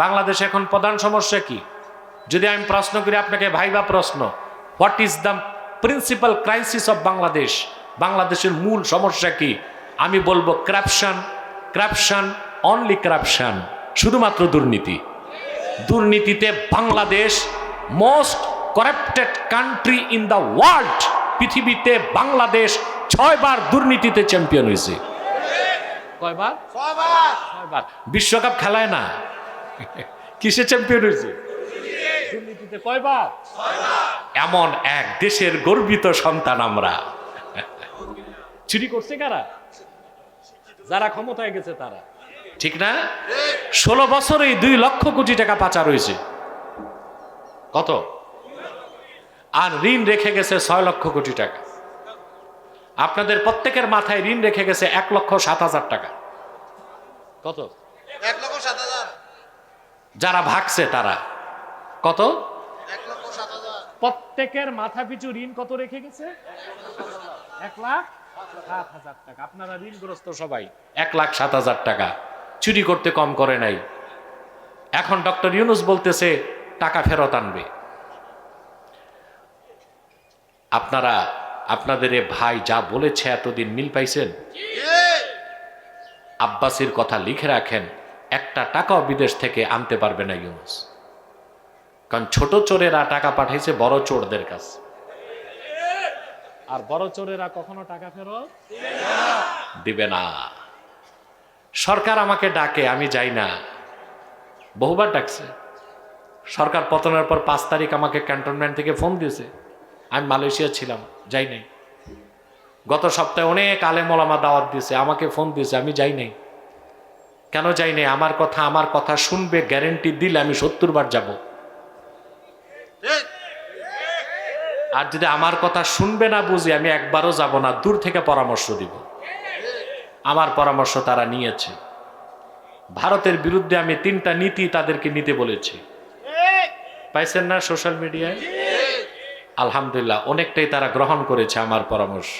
বাংলাদেশে এখন প্রধান সমস্যা কি? যদি আমি প্রশ্ন করি আপনাকে, ভাইবা প্রশ্ন, what is the principal crisis of Bangladesh, বাংলাদেশের মূল সমস্যা কি? আমি বলবো করাপশন, করাপশন, অনলি করাপশন, শুধুমাত্র দুর্নীতি। দুর্নীতিতে Bangladesh most corrupted country in the world. পৃথিবীতে বাংলাদেশ 6 বার দুর্নীতিতে চ্যাম্পিয়ন হয়েছে। কয়বার? 6 বার। বিশ্বকাপ খেলায় না, কিসে চ্যাম্পিয়ন হয়েছে? দুর্নীতিতে। কয়বার? 6 বার। এমন এক দেশের গর্বিত সন্তান আমরা। চুরি করছে কারা? যারা ক্ষমতায় গেছে তারা, ঠিক না? 16 বছরেই 2 লক্ষ কোটি টাকা পাচার হয়েছে। কত? আর ঋণ রেখে গেছে 6 লক্ষ কোটি টাকা। আপনাদের প্রত্যেকের মাথায় ঋণ রেখে গেছে 1,07,000 টাকা। কত? 1,07,000। যারা ভাগছে তারা কত? 1,07,000। প্রত্যেকের মাথা পিছু ঋণ কত রেখে গেছে? 1,07,000 টাকা। আপনারা ঋণগ্রস্ত সবাই। 1,07,000 টাকা চুরি করতে কম করে নাই। এখন ডক্টর ইউনূস বলতেছে টাকা ফেরত আনবে। আপনারা আপনাদের এ ভাই যা বলেছে এতদিন মিল পাইছেন? আব্বাসির কথা লিখে রাখেন, একটা টাকাও বিদেশ থেকে আনতে পারবে না ইউনূস। কারণ ছোট চোরেরা টাকা পাঠাইছে বড় চোরদের কাছে, আর বড় চোরেরা কখনো টাকা ফেরত দিবে না। সরকার আমাকে ডাকে, আমি যাই না। বহুবার ডাকছে। সরকার পতনের পর 5 তারিখ আমাকে ক্যান্টনমেন্ট থেকে ফোন দিয়েছে, আমি মালয়েশিয়া ছিলাম, যাই নাই। গত সপ্তাহে অনেক আলেম ওলামা দাওয়াত দিয়েছে, আমাকে ফোন দিয়েছে, আমি যাই নাই। কেন যাই নাই? আমার কথা শুনবে গ্যারেন্টি দিলে আমি 70 বার যাব। আর যদি আমার কথা শুনবে না বুঝি, আমি একবারও যাব না, দূর থেকে পরামর্শ দিব। আমার পরামর্শ তারা নিয়েছে। ভারতের বিরুদ্ধে আমি 3টা নীতি তাদেরকে নিতে বলেছি, পাইছেন না সোশ্যাল মিডিয়ায়? আলহামদুলিল্লাহ, অনেকটাই তারা গ্রহণ করেছে আমার পরামর্শ।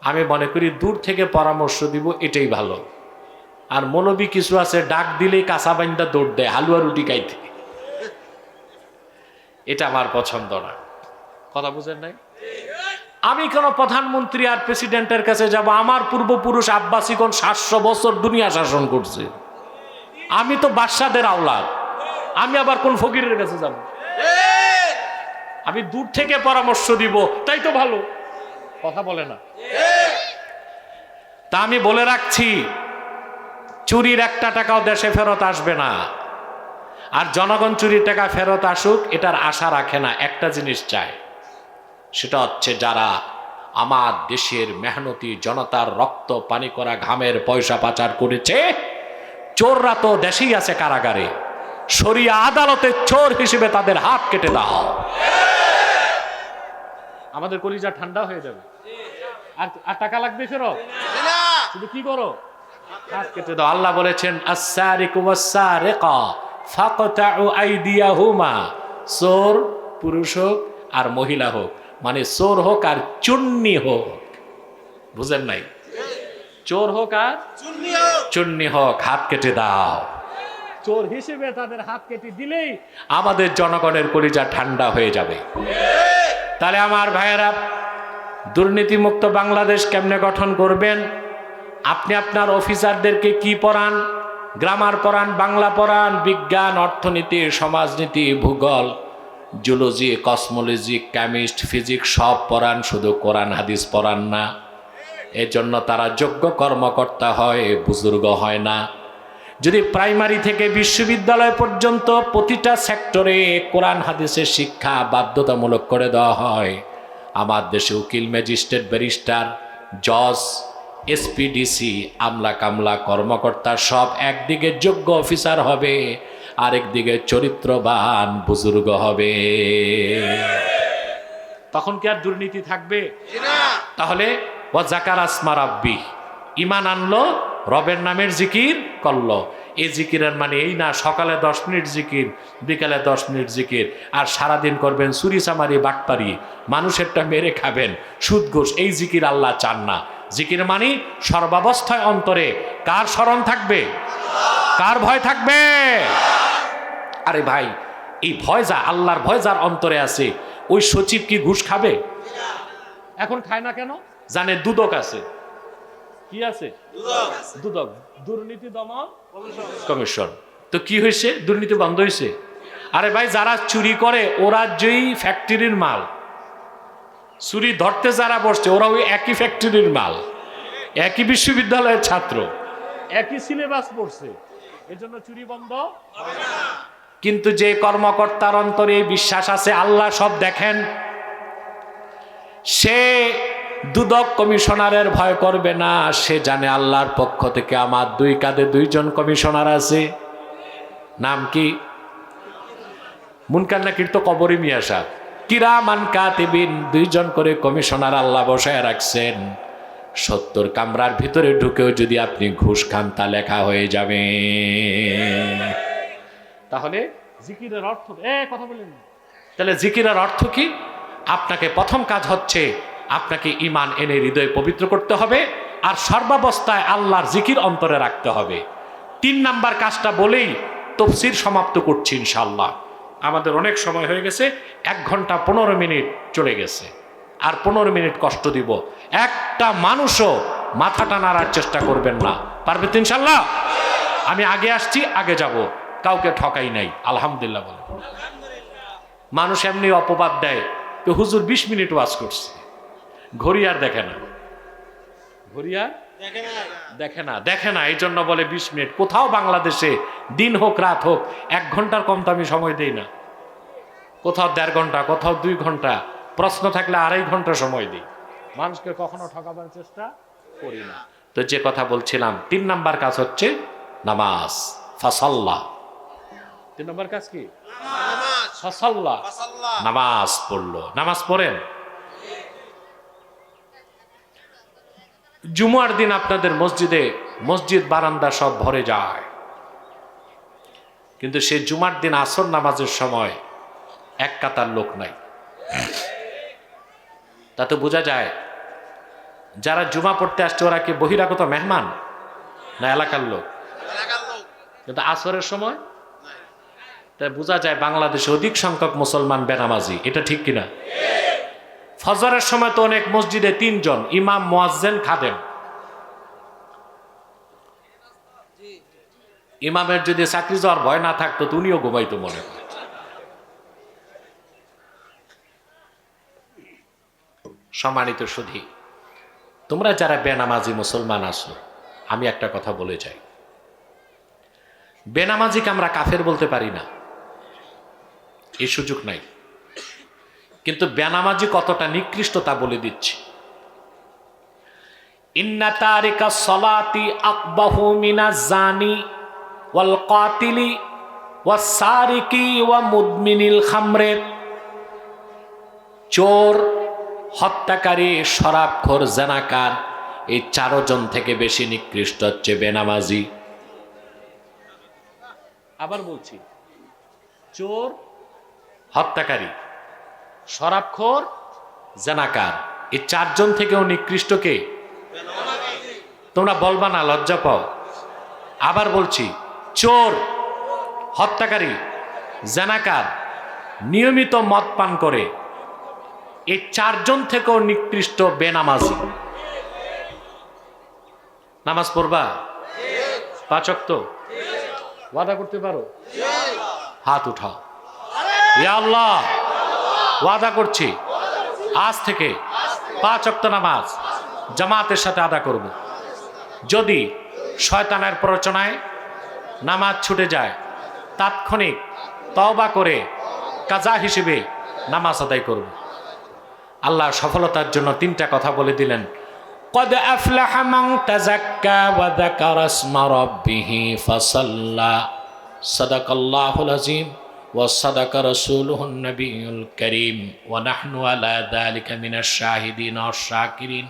আমি মনে করি দূর থেকে পরামর্শ দিব, এটাই ভালো। আর মৌলবী কিছু আছে, ডাক দিলেই কাঁচা বাইন্দা দৌড় দেয় হালুয়া রুটি খাইতে। এটা আমার পছন্দ না। কথা বুঝেন নাই? আমি কোন প্রধানমন্ত্রী আর প্রেসিডেন্টের কাছে যাব? আমার পূর্বপুরুষ আব্বাসিগণ 700 বছর দুনিয়া শাসন করছে। আমি তো বাদশাদের আওলাদ, আমি আবার কোন ফকিরের কাছে যাব? আমি দূর থেকে পরামর্শ দিব, তাই তো ভালো। কথা বলে না। তা আমি বলে রাখছি, চুরির 1টা টাকাও দেশে ফেরত আসবে না। আর জনগণ চুরির টাকা ফেরত আসুক এটার আশা রাখে না। একটা জিনিস চায়, সেটা হচ্ছে যারা আমার দেশের মেহনতি জনতার রক্ত পানি করা ঘামের পয়সা পাচার করেছে, চোররা তো দেশেই আছে কারাগারে, শরিয়া আদালতে চোর হিসেবে তাদের হাত কেটে দাও। আমাদের কলিজা ঠান্ডা হয়ে যাবে। আর টাকা লাগবে ফেরত? শুধু কি করো? হাত কেটে দাও। আল্লাহ বলেছেন, আস-সারিকু ওয়াস-সারিকা ফাকতাউ আইদিয়াহুমা। চোর পুরুষ হোক আর মহিলা হোক, মানে চোর হোক আর চুন্নি হোক, বুঝেন নাই? চোর হোক আর চুন্নি হোক, হাত কেটে দাও। চোর হিসেবে তাদের হাত কেটে দিলেই আমাদের জনগণের কলিজা ঠান্ডা হয়ে যাবে। তাহলে আমার ভাইয়েরা, দুর্নীতিমুক্ত বাংলাদেশ কেমনে গঠন করবেন? আপনি আপনার অফিসারদেরকে কি পড়ান? গ্রামার পড়ান, বাংলা পড়ান, বিজ্ঞান, অর্থনীতি, সমাজনীতি, ভূগোল, জুলজি, কসমোলজি, কেমিস্ট, ফিজিক্স সব পড়ান, শুধু কোরআন হাদিস পড়ান না। এজন্য তারা যোগ্য কর্মকর্তা হয়, বুজুর্গ হয় না। যদি প্রাইমারি থেকে বিশ্ববিদ্যালয় পর্যন্ত প্রতিটা সেক্টরে কোরআন হাদিসের শিক্ষা বাধ্যতামূলক করে দেওয়া হয়, আমার দেশে উকিল, ম্যাজিস্ট্রেট, ব্যারিস্টার, জজ, এসপিডিসি, আমলা কামলা কর্মকর্তা সব একদিকে যোগ্য অফিসার হবে, আরেকদিকে চরিত্রবান বুজুর্গ হবে। তখন কি আর দুর্নীতি থাকবে? তাহলে ওয়া যাকারা আসমা রাব্বি, ঈমান আনলো, রবের নামের জিকির করলো। এই জিকিরের মানে এই না সকালে 10 মিনিট জিকির, বিকালে 10 মিনিট জিকির, আর সারাদিন করবেন চুরি চামারি বাটপারি, মানুষেরটা মেরে খাবেন, সুদ ঘুষ। এই জিকির আল্লাহ চান না। জিকির মানে সর্বাবস্থায় অন্তরে কার স্মরণ থাকবে, কার ভয় থাকবে? আরে ভাই, এই ভয় যা, আল্লাহর ভয় যার অন্তরে আছে, ওই সচিব কি ঘুষ খাবে? এখন খায় না কেন? জানে দুদক আছে। কি আছে? দুদক, দুর্নীতি দমন কমিশন। তো কি হয়েছে? দুর্নীতি বন্ধ হয়েছে। আরে ভাই, যারা চুরি করে ওরা যেই ফ্যাক্টরির মাল, চুরি ধরতে যারা বসছে ওরা ওই একই ফ্যাক্টরির মাল, একই বিশ্ববিদ্যালয়ের ছাত্র, একই সিলেবাস পড়ছে, এজন্য চুরি বন্ধ। কিন্তু যে কর্মকর্তার অন্তরে বিশ্বাস আছে আল্লাহ সব দেখেন, সে দুদক কমিশনারের ভয় করবে না। সে জানে আল্লাহর পক্ষ থেকে আমার দুই কাঁধে দুইজন কমিশনার আছে। নাম কি? মুনকার নাকির তো কবরই মিয়া সাহেব, কিরামান কাতিবিন, দুইজন করে কমিশনার আল্লাহ বসায় রাখছেন। 70 কামরার ভিতরে ঢুকেও যদি আপনি ঘুষ খান তা লেখা হয়ে যাবে। তাহলে জিকিরের অর্থ কথা বলেন। তাহলে জিকিরের অর্থ কি? আপনাকে প্রথম কাজ হচ্ছে আপনাকে ঈমান এনে হৃদয় পবিত্র করতে হবে, আর সর্বাবস্থায় আল্লাহর জিকির অন্তরে রাখতে হবে। 3 নাম্বার কাজটা বলেই তাফসীর সমাপ্ত করছি ইনশাআল্লাহ। আমাদের অনেক সময় হয়ে গেছে, 1 ঘন্টা 15 মিনিট চলে গেছে, আর 15 মিনিট কষ্ট দিব। একটা মানুষও মাথাটা নাড়ার চেষ্টা করবেন না, পারবে তো ইনশাআল্লাহ? আমি আগে আসছি, আগে যাব, কাউকে ঠকাই নাই, আলহামদুলিল্লাহ বলে। মানুষ এমনি অপবাদ দেয় তো হুজুর 20 মিনিট ওয়াজ করছে, ঘড়ি আর দেখে না, ঘড়ি আর দেখে না, এই জন্য বলে 20 মিনিট। কোথাও বাংলাদেশে দিন হোক রাত হোক 1 ঘন্টার কম তো আমি সময় দেই না। কোথাও 1.5 ঘন্টা, কোথাও 2 ঘন্টা, প্রশ্ন থাকলে 2.5 ঘন্টা সময় দিই। মানুষকে কখনো ঠকাবার চেষ্টা করি না। তো যে কথা বলছিলাম, 3 নাম্বার কাজ হচ্ছে নামাজ। ফাসাল্লাহ, 3 নাম্বার কাজ কি? ফাসাল্লাহ, নামাজ পড়লো। নামাজ পড়েন? জুমার দিন আপনাদের মসজিদ বারান্দা সব ভরে যায়, কিন্তু সেই জুমার দিন আসর নামাজের সময় 1 কাতার লোক নাই। তাতে বোঝা যায় যারা জুমা পড়তে আসছে ওরা কি বহিরাগত মেহমান না এলাকার লোক? কিন্তু আসরের সময় তাই বোঝা যায় বাংলাদেশে অধিক সংখ্যক মুসলমান বেনামাজি। এটা ঠিক কিনা? ফজরের সময় তো অনেক মসজিদে 3 জন, ইমাম, মুয়াজ্জিন, খাদেম। ইমামের যদি চাকরি যাওয়ার ভয় না থাকতো তো উনিও ঘুমাইতো মনে হয়। সম্মানিত সুধী, তোমরা যারা বেনামাজি মুসলমান আছো, আমি একটা কথা বলে যাই, বেনামাজিকে আমরা কাফের বলতে পারি না, এই সুযোগ নাই। কিন্তু বেনামাজি কতটা নিকৃষ্ট তা বলে দিচ্ছি। ইন্না তারিকা সলাতি আকবাহু মিনাজ জানি ওয়াল কাতিলি ওয়াস সারিকি ওয়া মুদমিনিল খামরে। চোর, হত্যাকারী, শরাবখোর, জেনাকার, এই 4 জন থেকে বেশি নিকৃষ্ট হচ্ছে বেনামাজি। আবার বলছি, চোর, হত্যাকারী, শরাবখোর, জেনাকার, এই 4 জন থেকেও নিকৃষ্ট কে? তোমরা বলবা না, লজ্জা পাও? আবার বলছি, চোর, হত্যাকারী, জেনাকার, নিয়মিত মদ পান করে, এই 4 জন থেকেও নিকৃষ্ট বেনামাজি। নামাজ পড়বা? 5 ওয়াক্ত ওয়াদা করতে পারো? হাত উঠাও। ইয়া আল্লাহ, ওয়াদা করছি আজ থেকে 5 ওয়াক্ত নামাজ জামাতের সাথে আদা করব। যদি শয়তানের প্ররোচনায় নামাজ ছুটে যায়, তাৎক্ষণিক তওবা করে কাজা হিসেবে নামাজ আদায় করব। আল্লাহ সফলতার জন্য 3টা কথা বলে দিলেন। قد أفلح من تزكى وذكر اسم ربه فصلى صدق الله العظيم وصدق رسوله النبي الكريم ونحن على ذلك من الشاهدين والشاكرين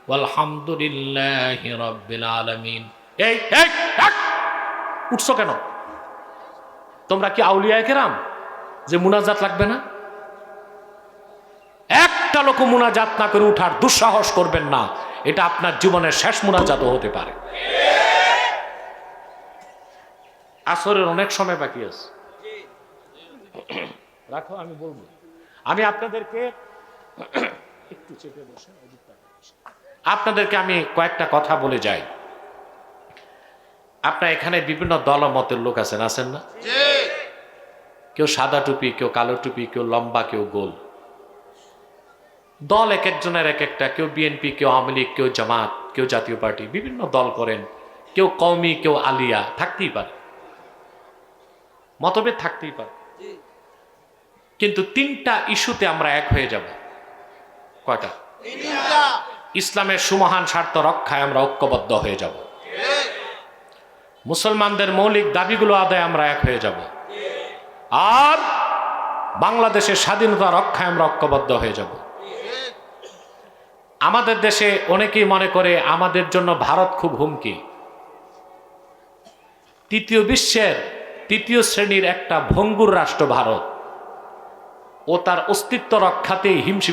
والحمد لله رب العالمين। এই উঠছো কেন? তোমরা কি আউলিয়া কেরাম যে মুনাজাত লাগবে না? একটা লোক মুনাজাত না করে উঠার দুঃসাহস করবেন না, এটা আপনার জীবনের শেষ মুনাজাত হতে পারে। আসরের অনেক সময় বাকি আছে, রাখো, আমি বলবো। আমি আপনাদেরকে একটু চেপে বসে, আপনাদেরকে আমি কয়েকটা কথা বলে যাই। আপনার এখানে বিভিন্ন দলমতের লোক আছেন না? কেউ সাদা টুপি, কেউ কালো টুপি, কেউ লম্বা, কেউ গোল। দল এক একজনের এক একটা, কেউ বিএনপি, কেউ আওয়ামী লীগ, কেউ জামাত, কেউ জাতীয় পার্টি, বিভিন্ন দল করেন। কেউ কওমি, কেউ আলিয়া, থাকতেই পারে, মতভেদ থাকতেই পারে। কিন্তু তিনটা ইস্যুতে আমরা এক হয়ে যাব। কয়টা? ইসলামের সুমহান স্বার্থ রক্ষায় আমরা ঐক্যবদ্ধ হয়ে যাব। মুসলমানদের মৌলিক দাবিগুলো আদায় আমরা এক হয়ে যাব। আর বাংলাদেশের স্বাধীনতা রক্ষায় আমরা ঐক্যবদ্ধ হয়ে যাব। আমাদের দেশে অনেকেই মনে করে আমাদের জন্য ভারত খুব হুমকি। তৃতীয় বিশ্বের তৃতীয় শ্রেণীর একটা ভঙ্গুর রাষ্ট্র ভারত, ও তার অস্তিত্ব রক্ষাতেই হিমশিম